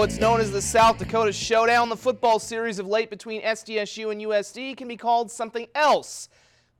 It's known as the South Dakota Showdown. The football series of late between SDSU and USD can be called something else.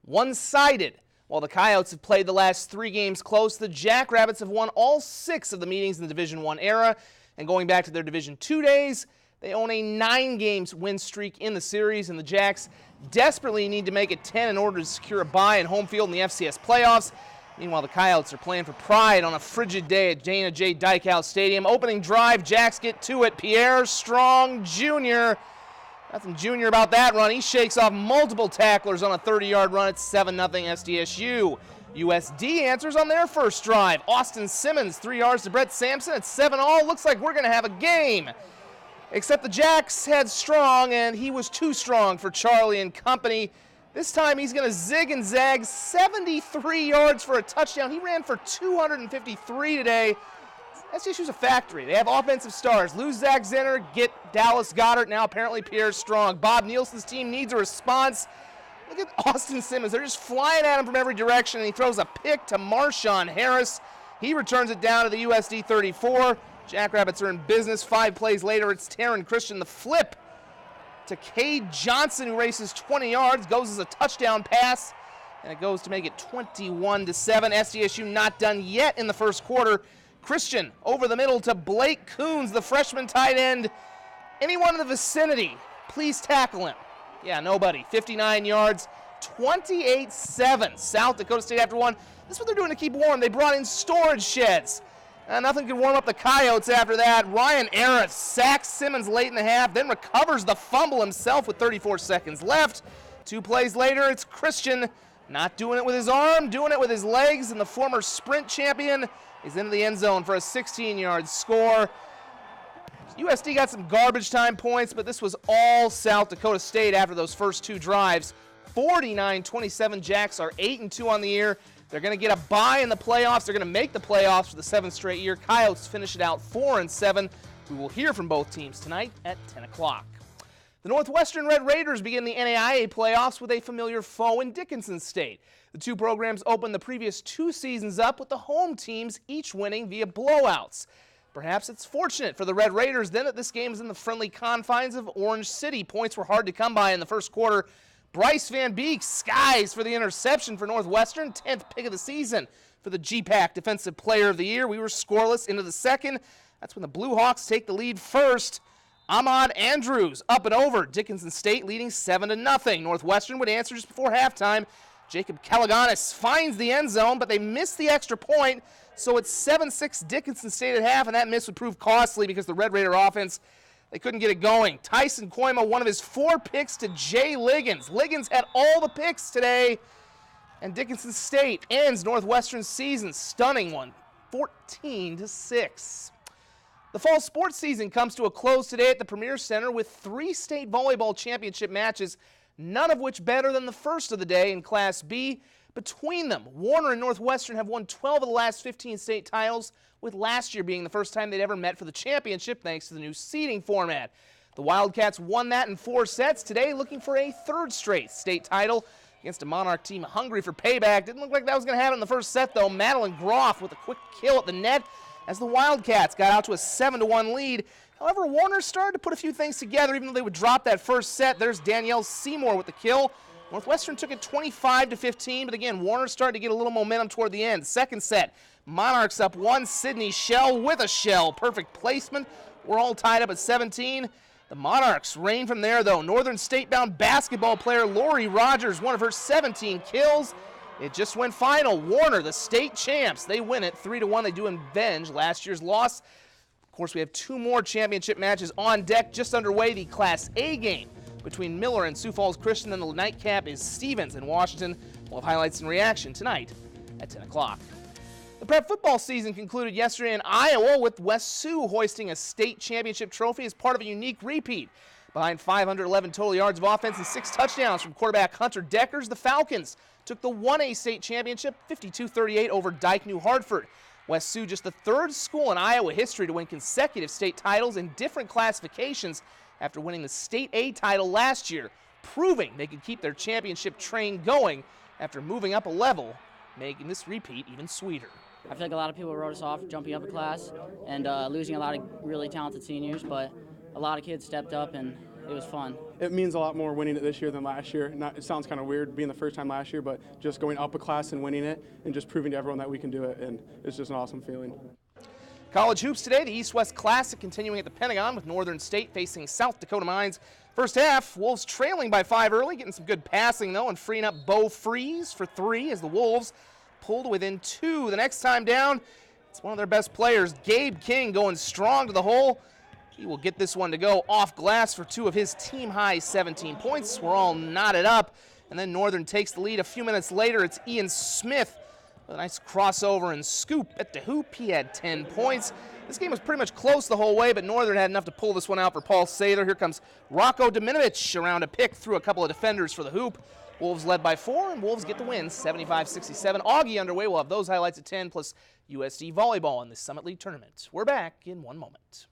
One-sided. While the Coyotes have played the last 3 games close, the Jackrabbits have won all 6 of the meetings in the Division I era. And going back to their Division II days, they own a 9-game win streak in the series, and the Jacks desperately need to make it 10 in order to secure a bye and home field in the FCS playoffs. Meanwhile, the Coyotes are playing for pride on a frigid day at Dana J. Dykehouse Stadium. Opening drive, Jacks get to it. Pierre Strong Jr. Nothing junior about that run. He shakes off multiple tacklers on a 30-yard run. It's 7-0 SDSU. USD answers on their first drive. Austin Simmons, 3 yards to Brett Sampson. It's 7-all. Looks like we're going to have a game. Except the Jacks had Strong, and he was too strong for Charlie and company. This time he's going to zig and zag 73 yards for a touchdown. He ran for 253 today. SDSU's a factory. They have offensive stars. Lose Zach Zenner, get Dallas Goddard, now apparently Pierre Strong. Bob Nielsen's team needs a response. Look at Austin Simmons. They're just flying at him from every direction, and he throws a pick to Marshawn Harris. He returns it down to the USD 34. Jackrabbits are in business. 5 plays later, it's Taryn Christian, the flip to Cade Johnson, who races 20 yards, goes as a touchdown pass, and it goes to make it 21-7. SDSU not done yet in the first quarter. Christian over the middle to Blake Coons, the freshman tight end. Anyone in the vicinity, please tackle him. Yeah, nobody. 59 yards, 28-7. South Dakota State after one. This is what they're doing to keep warm. They brought in storage sheds. Nothing could warm up the Coyotes after that. Ryan Arif sacks Simmons late in the half, then recovers the fumble himself with 34 seconds left. 2 plays later, it's Christian, not doing it with his arm, doing it with his legs, and the former sprint champion is into the end zone for a 16-yard score. USD got some garbage time points, but this was all South Dakota State after those first 2 drives. 49-27, Jacks are 8-2 on the year. They're going to get a bye in the playoffs. They're going to make the playoffs for the 7th straight year. Coyotes finish it out 4-7. We will hear from both teams tonight at 10 o'clock. The Northwestern Red Raiders begin the NAIA playoffs with a familiar foe in Dickinson State. The 2 programs opened the previous 2 seasons up with the home teams each winning via blowouts. Perhaps it's fortunate for the Red Raiders then that this game is in the friendly confines of Orange City. Points were hard to come by in the first quarter. Bryce Van Beek skies for the interception for Northwestern, 10th pick of the season for the GPAC Defensive Player of the Year. We were scoreless into the second. That's when the Blue Hawks take the lead first. Ahmad Andrews up and over. Dickinson State leading 7-0. Northwestern would answer just before halftime. Jacob Kalaganis finds the end zone, but they miss the extra point, so it's 7-6 Dickinson State at half, and that miss would prove costly because the Red Raider offense, they couldn't get it going. Tyson Koima, one of his 4 picks to Jay Liggins. Liggins had all the picks today, and Dickinson State ends Northwestern's season. Stunning one, 14-6. The fall sports season comes to a close today at the Premier Center with 3 state volleyball championship matches, none of which better than the first of the day in Class B. Between them, Warner and Northwestern have won 12 of the last 15 state titles, with last year being the first time they'd ever met for the championship thanks to the new seeding format. The Wildcats won that in 4 sets, today looking for a 3rd straight state title against a Monarch team hungry for payback. Didn't look like that was going to happen in the first set, though. Madeline Groff with a quick kill at the net as the Wildcats got out to a 7-1 lead. However, Warner started to put a few things together, even though they would drop that first set. There's Danielle Seymour with the kill. Northwestern took it 25-15, but again, Warner started to get a little momentum toward the end. Second set, Monarchs up 1, Sydney Shell with a shell. Perfect placement. We're all tied up at 17. The Monarchs reign from there, though. Northern State-bound basketball player Lori Rogers, one of her 17 kills. It just went final. Warner, the state champs, they win it 3-1. They do avenge last year's loss. Of course, we have 2 more championship matches on deck, just underway. The Class A game between Miller and Sioux Falls Christian, and the nightcap is Stevens in Washington. We'll have highlights and reaction tonight at 10 o'clock. The prep football season concluded yesterday in Iowa with West Sioux hoisting a state championship trophy as part of a unique repeat. Behind 511 total yards of offense and 6 touchdowns from quarterback Hunter Deckers, the Falcons took the 1A state championship 52-38 over Dike New Hartford. West Sioux just the 3rd school in Iowa history to win consecutive state titles in different classifications after winning the State A title last year, proving they could keep their championship train going after moving up a level, making this repeat even sweeter. I feel like a lot of people wrote us off jumping up a class and losing a lot of really talented seniors, but a lot of kids stepped up and it was fun. It means a lot more winning it this year than last year. It sounds kind of weird being the first time last year, but just going up a class and winning it and just proving to everyone that we can do it, and it's just an awesome feeling. College hoops today, the East-West Classic continuing at the Pentagon with Northern State facing South Dakota Mines. First half, Wolves trailing by 5 early, getting some good passing though, and freeing up Bo Freeze for 3 as the Wolves pulled within 2. The next time down, it's one of their best players, Gabe King, going strong to the hole. He will get this one to go off glass for 2 of his team-high 17 points. We're all knotted up, and then Northern takes the lead. A few minutes later, it's Ian Smith with a nice crossover and scoop at the hoop. He had 10 points. This game was pretty much close the whole way, but Northern had enough to pull this one out for Paul Sather. Here comes Rocco Dominovich around a pick through a couple of defenders for the hoop. Wolves led by 4, and Wolves get the win, 75-67. Augie underway. We'll have those highlights at 10, plus USD Volleyball in the Summit League tournament. We're back in 1 moment.